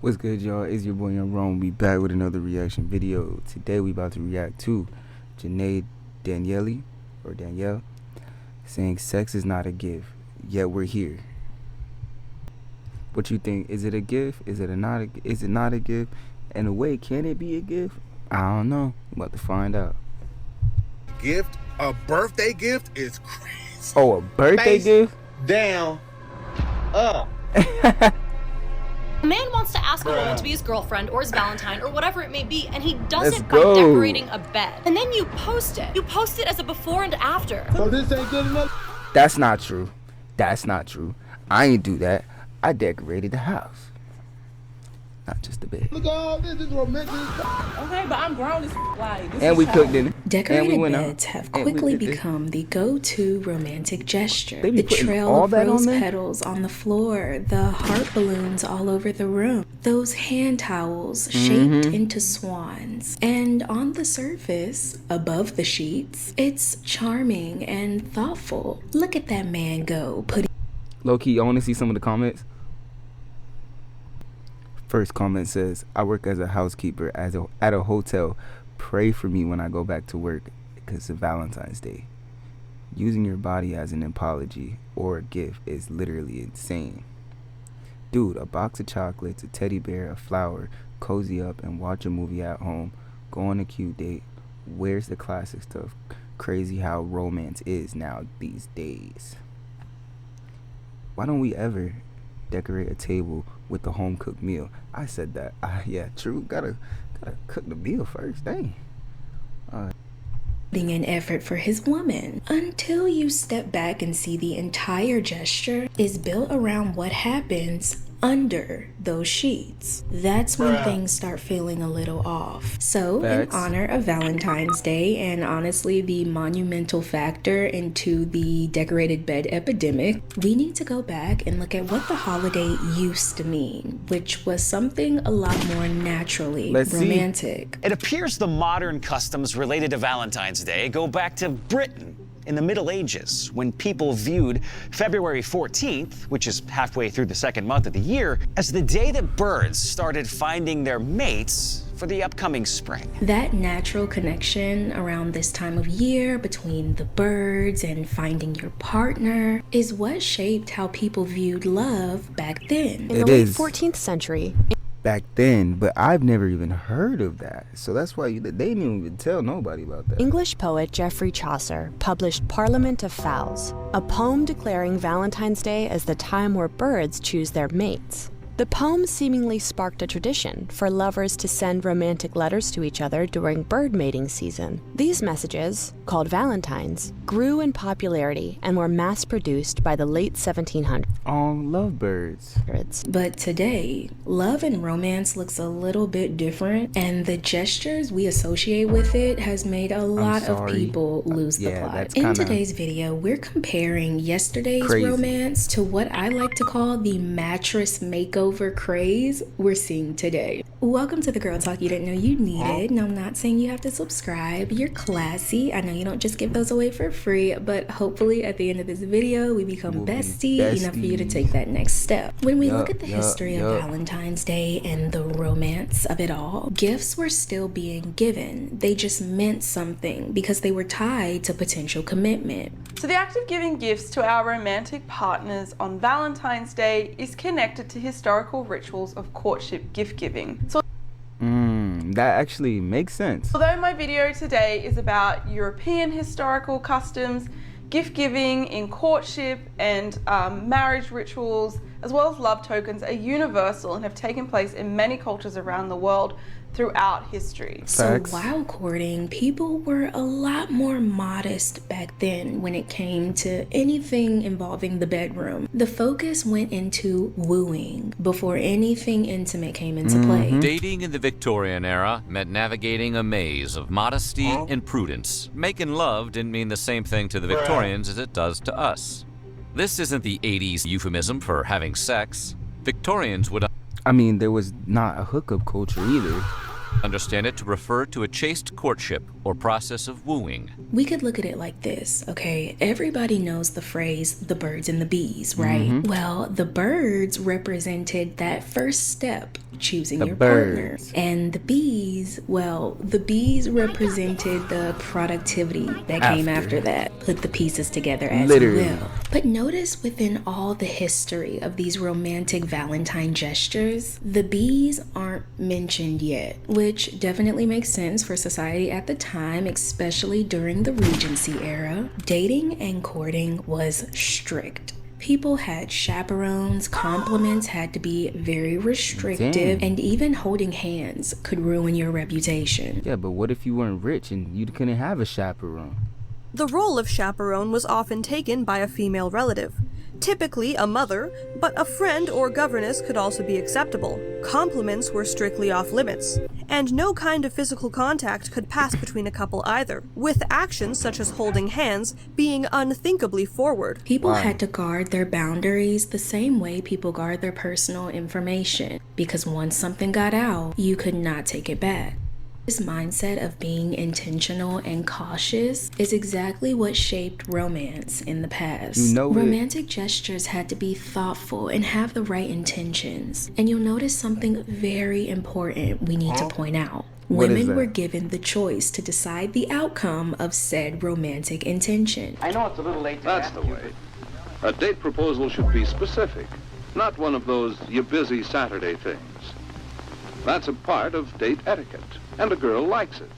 What's good, y'all? It's your boy Young Rome. We back with another reaction video. Today we about to react to Janae Danielle saying sex is not a gift, yet we're here. What you think? Is it a gift? Is it not a gift? In a way, can it be a gift? I don't know. I'm about to find out. Gift, a birthday gift is crazy. Oh, a birthday Face gift? down, up. A man wants to ask a woman to be his girlfriend or his Valentine or whatever it may be, and he does Let's it by go. decorating a bed. And then you post it. You post it as a before and after. So this ain't good enough? That's not true. That's not true. I ain't do that. I decorated the house. Not just the bed. Look at all this is romantic. Okay, but I'm grown as like this. And is we child. cooked in it. Decorated And we went out. beds have And we quickly did this. become the go-to romantic gesture. They be The putting trail all of that on rose there? petals on the floor, the heart balloons all over the room, those hand towels shaped into swans. And on the surface, above the sheets, it's charming and thoughtful. Look at that man go, putting Low-key, I want to see some of the comments. First comment says, I work as a housekeeper at a hotel. Pray for me when I go back to work because it's Valentine's Day. Using your body as an apology or a gift is literally insane. Dude, a box of chocolates, a teddy bear, a flower, cozy up and watch a movie at home, go on a cute date. Where's the classic stuff? Crazy how romance is now these days. Why don't we ever decorate a table with the home cooked meal? I said that. Yeah, true. Gotta cook the meal first. Dang. in effort for his woman, until you step back and see the entire gesture is built around what happens under those sheets. That's when things start feeling a little off. So Facts. in honor of Valentine's Day and honestly the monumental factor into the decorated bed epidemic, we need to go back and look at what the holiday used to mean, which was something a lot more naturally Let's see. romantic. It appears the modern customs related to Valentine's Day go back to Britain in the Middle Ages, when people viewed February 14th, which is halfway through the second month of the year, as the day that birds started finding their mates for the upcoming spring. That natural connection around this time of year between the birds and finding your partner is what shaped how people viewed love back then. In It the late is. 14th century, Back then, but I've never even heard of that. So that's why they didn't even tell nobody about that. English poet Geoffrey Chaucer published Parliament of Fowls, a poem declaring Valentine's Day as the time where birds choose their mates. The poem seemingly sparked a tradition for lovers to send romantic letters to each other during bird mating season. These messages, called Valentines, grew in popularity and were mass-produced by the late 1700s. Oh, lovebirds. But today, love and romance looks a little bit different, and the gestures we associate with it has made a lot of sorry. people lose the Yeah, plot. that's In kinda today's video, we're comparing yesterday's crazy. romance to what I like to call the mattress makeover craze we're seeing today. Welcome to the Girl Talk you didn't know you needed. No, I'm not saying you have to subscribe. You're classy. I know you don't just give those away for free, but hopefully at the end of this video, we become We'll be bestie enough for you to besties. take that next step. When we look at the Yup, history of yup. Valentine's Day and the romance of it all, gifts were still being given. They just meant something because they were tied to potential commitment. So the act of giving gifts to our romantic partners on Valentine's Day is connected to historical rituals of courtship gift giving. So That actually makes sense. although my video today is about European historical customs, gift giving in courtship and marriage rituals, as well as love tokens, are universal and have taken place in many cultures around the world throughout history. So Facts. while courting, people were a lot more modest back then when it came to anything involving the bedroom. The focus went into wooing before anything intimate came into play. Dating in the Victorian era meant navigating a maze of modesty and prudence. Making love didn't mean the same thing to the Victorians as it does to us. This isn't the 80s euphemism for having sex. Victorians would I mean, there was not a hookup culture either. understand it to refer to a chaste courtship or process of wooing. We could look at it like this, okay? Everybody knows the phrase, the birds and the bees, right? Well, the birds represented that first step choosing The your birds. partner. And the bees, well, the bees represented the productivity that came after that. Put the pieces together as Literally. you will. But notice within all the history of these romantic Valentine gestures, the bees aren't mentioned yet, which definitely makes sense for society at the time, especially during the Regency era. Dating and courting was strict. People had chaperones, compliments had to be very restrictive, Damn. and even holding hands could ruin your reputation. Yeah, but what if you weren't rich and you couldn't have a chaperone? The role of chaperone was often taken by a female relative, typically a mother, but a friend or governess could also be acceptable. Compliments were strictly off limits, and no kind of physical contact could pass between a couple either, with actions such as holding hands being unthinkably forward. People had to guard their boundaries the same way people guard their personal information, because once something got out, you could not take it back. This mindset of being intentional and cautious is exactly what shaped romance in the past. You know it. Romantic gestures had to be thoughtful and have the right intentions. And you'll notice something very important we need to point out. What is Women that? were given the choice to decide the outcome of said romantic intention. I know it's a little late to That's ask the you, way. A date proposal should be specific, not one of those you busy Saturday things. That's a part of date etiquette, and a girl likes it.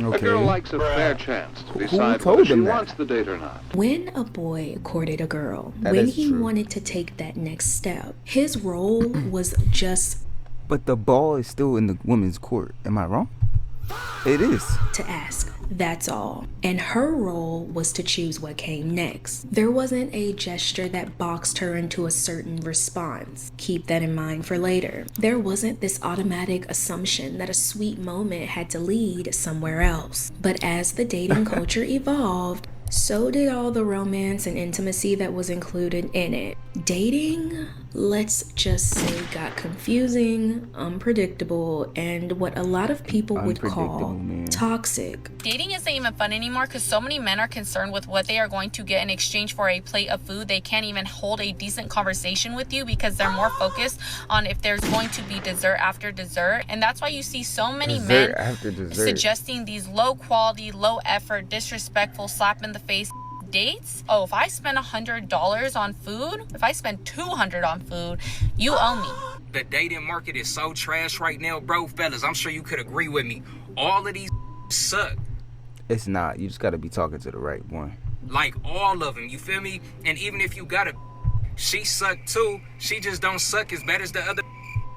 Okay. A girl likes a fair chance to Who decide told whether she them that? wants the date or not. When a boy courted a girl, That when is he true. wanted to take that next step, his role was just But the ball is still in the women's court. Am I wrong? It is. to ask. That's all. And her role was to choose what came next. There wasn't a gesture that boxed her into a certain response. Keep that in mind for later. There wasn't this automatic assumption that a sweet moment had to lead somewhere else. But as the dating culture evolved, so did all the romance and intimacy that was included in it. Dating, let's just say, got confusing, unpredictable, and what a lot of people would call Unpredictable, man. toxic. Dating isn't even fun anymore because so many men are concerned with what they are going to get in exchange for a plate of food. They can't even hold a decent conversation with you because they're more focused on if there's going to be dessert after dessert. And that's why you see so many Dessert men after dessert. suggesting these low quality, low effort, disrespectful, slap in the face dates. Oh, if I spend $100 on food, if I spend $200 on food, you owe me. The dating market is so trash right now, bro. Fellas, I'm sure you could agree with me. All of these suck. It's not. You just gotta be talking to the right one. Like, all of them, you feel me? And even if you got a, she suck too. She just don't suck as bad as the other.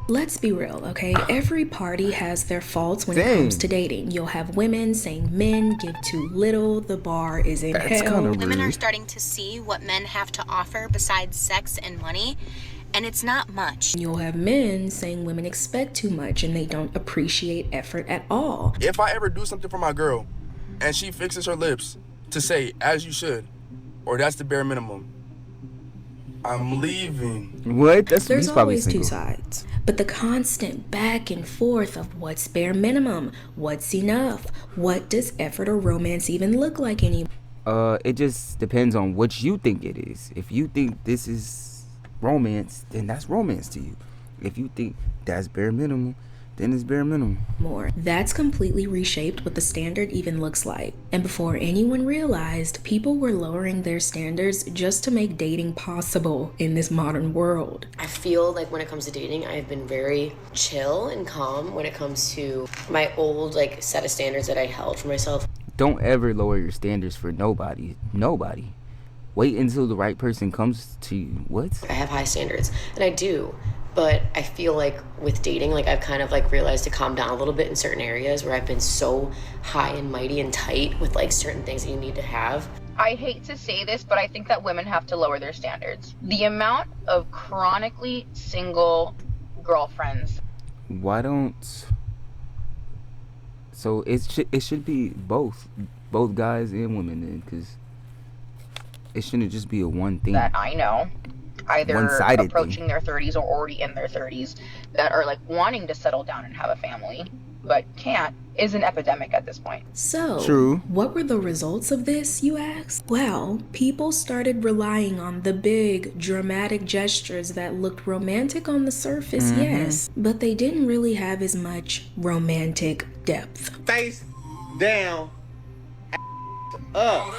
Let's be real, okay? Every party has their faults when it Dang. comes to dating. You'll have women saying men give too little, the bar is in That's hell. kinda Women are rude. starting to see what men have to offer besides sex and money, and it's not much. You'll have men saying women expect too much and they don't appreciate effort at all. If I ever do something for my girl and she fixes her lips to say, as you should, or that's the bare minimum, I'm leaving. What? There's He's probably always two single. sides. But the constant back and forth of what's bare minimum, what's enough, what does effort or romance even look like anymore? It just depends on what you think it is. If you think this is romance, then that's romance to you. If you think that's bare minimum, then it's bare minimum. That's completely reshaped what the standard even looks like. And before anyone realized, people were lowering their standards just to make dating possible in this modern world. I feel like when it comes to dating, I've been very chill and calm when it comes to my old set of standards that I held for myself. Don't ever lower your standards for nobody. Nobody. Wait until the right person comes to you. What? I have high standards, and I do. But I feel like with dating, I've kind of realized to calm down a little bit in certain areas where I've been so high and mighty and tight with certain things that you need to have. I hate to say this, but I think that women have to lower their standards. The amount of chronically single girlfriends. Why don't... So it should be both guys and women then, because it shouldn't just be a one thing. That I know, either One-sided approaching their 30s or already in their 30s, that are wanting to settle down and have a family, but can't is an epidemic at this point. So, True. What were the results of this, you ask? Well, people started relying on the big, dramatic gestures that looked romantic on the surface, yes, but they didn't really have as much romantic depth. Face down, up.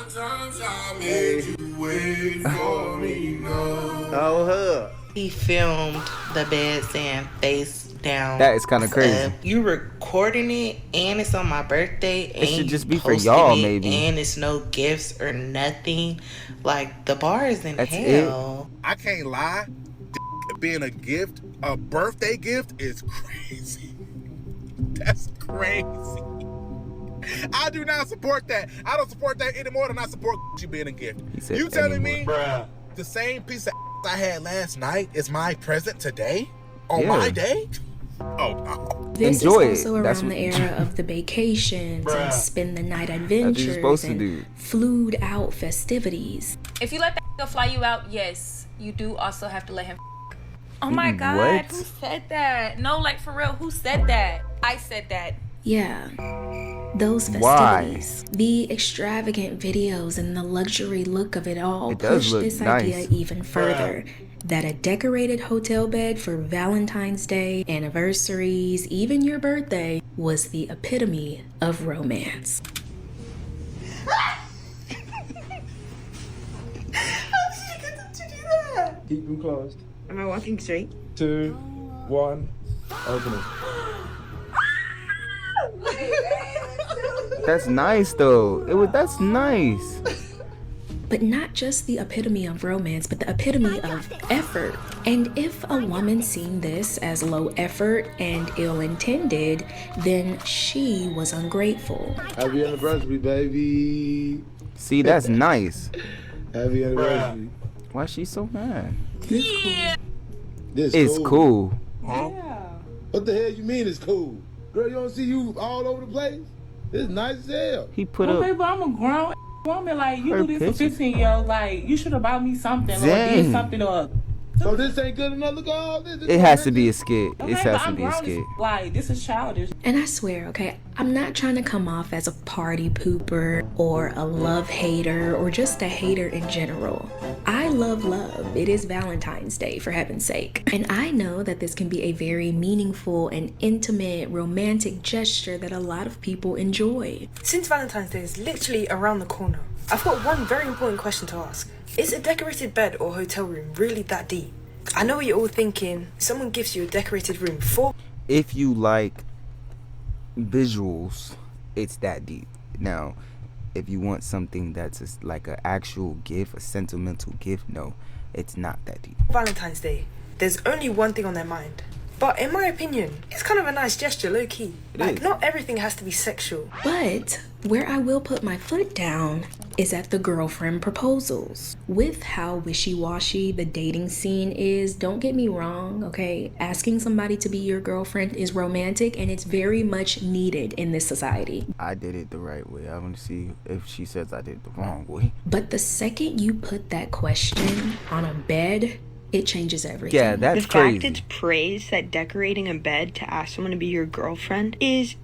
Oh, huh. He filmed the bed saying face down. That is kind of crazy. You recording it and it's on my birthday. It should and just you be for posting y'all, it, maybe. And it's no gifts or nothing. Like, the bar is in That's hell. I can't lie. Being a gift, a birthday gift, is crazy. That's crazy. I do not support that. I don't support that any more than I support you being a gift. said You telling anymore. me the same piece of I had last night is my present today? On Yeah. my day? Oh, no. This Enjoy is also it. That's around the what- era of the vacations and spend the night you're adventures supposed to and do. flued out festivities. If you let that nigga fly you out, yes, you do also have to let him. Oh my God, What? who said that? No, like for real, who said that? I said that. Yeah, those Why? festivities, the extravagant videos and the luxury look of it all It does push look this nice. idea even further. That a decorated hotel bed for Valentine's Day, anniversaries, even your birthday, was the epitome of romance. Keep them closed. Am I walking straight? 2, 1, open it. That's nice though. That's nice. But not just the epitome of romance, but the epitome of effort. And if a woman seen this as low effort and ill-intended, then she was ungrateful. Happy anniversary, baby. See, that's nice. Happy anniversary. Why is she so mad? Yeah. This It's cool. Yeah. What the hell you mean it's cool? Girl, you don't see you all over the place? It's nice as hell. He put Well, up. baby, I'm a grown woman. Like, you Her do this picture. for 15 years old. Like, you should have bought me something or Dang. did something or. So this ain't good enough? Look at all this. It has to be a skit. Okay, It but has to I'm be a grown as skit. like, this is childish. And I swear, okay, I'm not trying to come off as a party pooper or a love hater or just a hater in general. I love love. It is Valentine's Day, for heaven's sake. And I know that this can be a very meaningful and intimate, romantic gesture that a lot of people enjoy. Since Valentine's Day is literally around the corner, I've got one very important question to ask. Is a decorated bed or hotel room really that deep? I know what you're all thinking. Someone gives you a decorated room for... If you like visuals, it's that deep. Now, if you want something that's like an actual gift, a sentimental gift, no, it's not that deep. Valentine's Day, there's only one thing on their mind. But in my opinion, it's kind of a nice gesture, low-key. Like, not everything has to be sexual. But where I will put my foot down is at the girlfriend proposals. With how wishy-washy the dating scene is, don't get me wrong, okay? Asking somebody to be your girlfriend is romantic and it's very much needed in this society. I did it the right way. I want to see if she says I did it the wrong way. But the second you put that question on a bed, it changes everything. Yeah, that's crazy. The fact it's praise that decorating a bed to ask someone to be your girlfriend is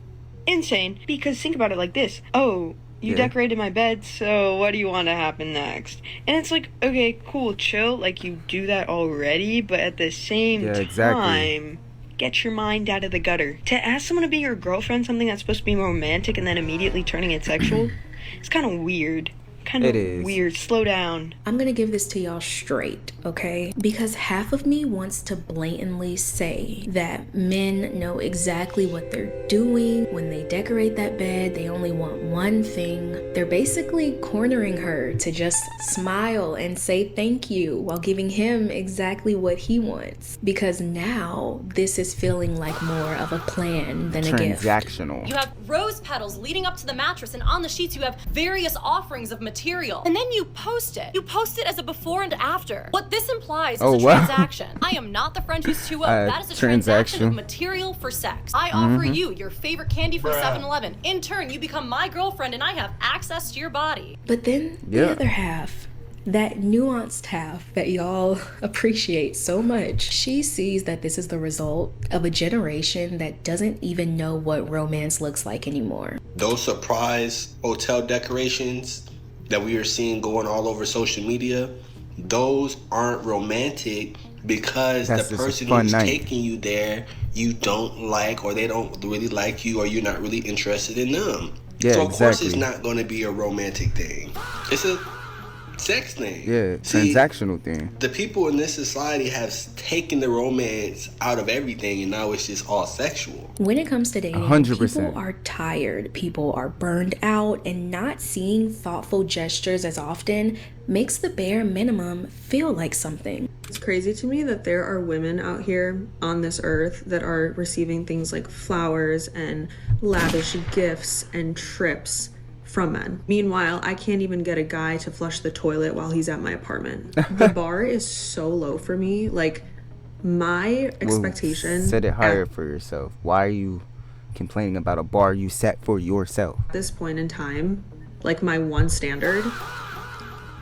insane, because think about it like this. Oh, you decorated my bed, so what do you want to happen next? And it's like, okay, cool, chill, like you do that already, but at the same time, get your mind out of the gutter. To ask someone to be your girlfriend, something that's supposed to be romantic and then immediately turning it sexual, it's kind of weird. Kind of weird. Slow down. I'm gonna give this to y'all straight, okay? Because half of me wants to blatantly say that men know exactly what they're doing when they decorate that bed. They only want one thing. They're basically cornering her to just smile and say thank you while giving him exactly what he wants. Because now this is feeling like more of a plan than a gift. Transactional. You have rose petals leading up to the mattress, and on the sheets you have various offerings of material. And then you post it. You post it as a before and after. What this implies is a transaction. I am not the friend who's too old. That is a transaction of material for sex. I offer you your favorite candy from 7-Eleven. In turn, you become my girlfriend and I have access to your body. But then the other half, that nuanced half that y'all appreciate so much, she sees that this is the result of a generation that doesn't even know what romance looks like anymore. Those surprise hotel decorations that we are seeing going all over social media, those aren't romantic because the person who's taking you there you don't like, or they don't really like you, or you're not really interested in them. Yeah, so of course it's not going to be a romantic thing. It's a sex thing. Yeah, transactional thing. The people in this society have taken the romance out of everything, and now it's just all sexual. When it comes to dating, 100%. People are tired, people are burned out, and not seeing thoughtful gestures as often makes the bare minimum feel like something. It's crazy to me that there are women out here on this earth that are receiving things like flowers and lavish gifts and trips from men. Meanwhile, I can't even get a guy to flush the toilet while he's at my apartment. The bar is so low for me. Like, my expectation... Set it higher for yourself. Why are you complaining about a bar you set for yourself? At this point in time, like, my one standard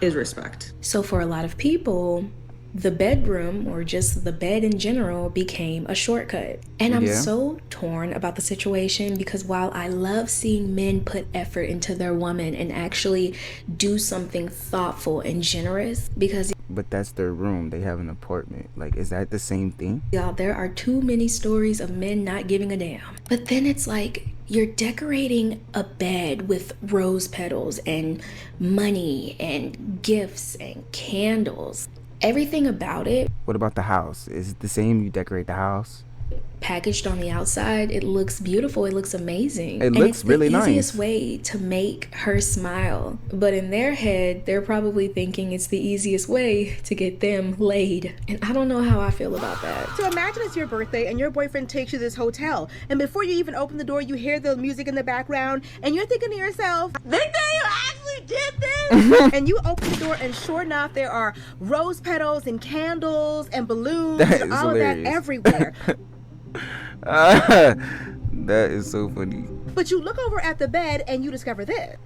is respect. So for a lot of people, the bedroom, or just the bed in general, became a shortcut. And I'm so torn about the situation, because while I love seeing men put effort into their woman and actually do something thoughtful and generous, because but that's their room, they have an apartment. Like, is that the same thing? Y'all, there are too many stories of men not giving a damn. But then it's like, you're decorating a bed with rose petals and money and gifts and candles. Everything about it. What about the house? Is it the same? You decorate the house? Packaged on the outside, it looks beautiful, it looks amazing. It looks really nice. It's the easiest way to make her smile. But in their head, they're probably thinking it's the easiest way to get them laid. And I don't know how I feel about that. So imagine it's your birthday and your boyfriend takes you to this hotel, and before you even open the door, you hear the music in the background, and you're thinking to yourself, "Think that you actually did this?" And you open the door, and sure enough, there are rose petals and candles and balloons and all of that everywhere. That is so funny. But you look over at the bed and you discover this.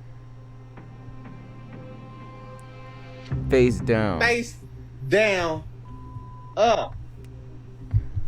Face down. Face down. Up.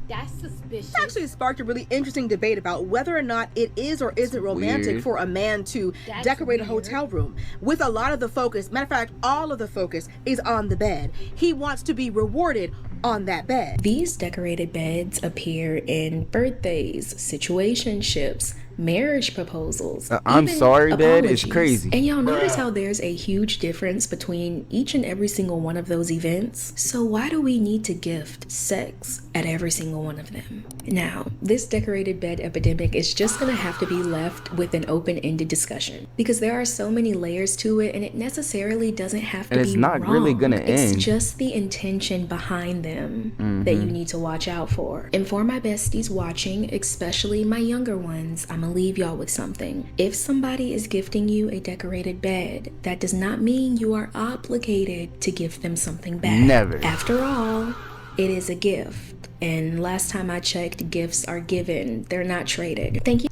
That's suspicious. This actually sparked a really interesting debate about whether or not it is or isn't romantic for a man to decorate a hotel room. With a lot of the focus, matter of fact, all of the focus is on the bed. He wants to be rewarded on that bed. These decorated beds appear in birthdays, situationships, marriage proposals. I'm sorry, bed is crazy. And y'all notice how there's a huge difference between each and every single one of those events? So why do we need to gift sex at every single one of them? Now, this decorated bed epidemic is just gonna have to be left with an open-ended discussion, because there are so many layers to it, and it necessarily doesn't have to be wrong. And it's not really gonna end. It's just the intention behind them that you need to watch out for. And for my besties watching, especially my younger ones, I'm gonna leave y'all with something. If somebody is gifting you a decorated bed, that does not mean you are obligated to give them something back. Never. After all, it is a gift. And last time I checked, gifts are given. They're not traded. Thank you.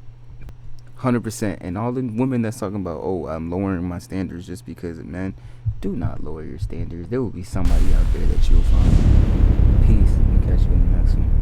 100%. And all the women that's talking about, oh, I'm lowering my standards just because of men, do not lower your standards. There will be somebody out there that you'll find. Peace. I'll catch you in the next one.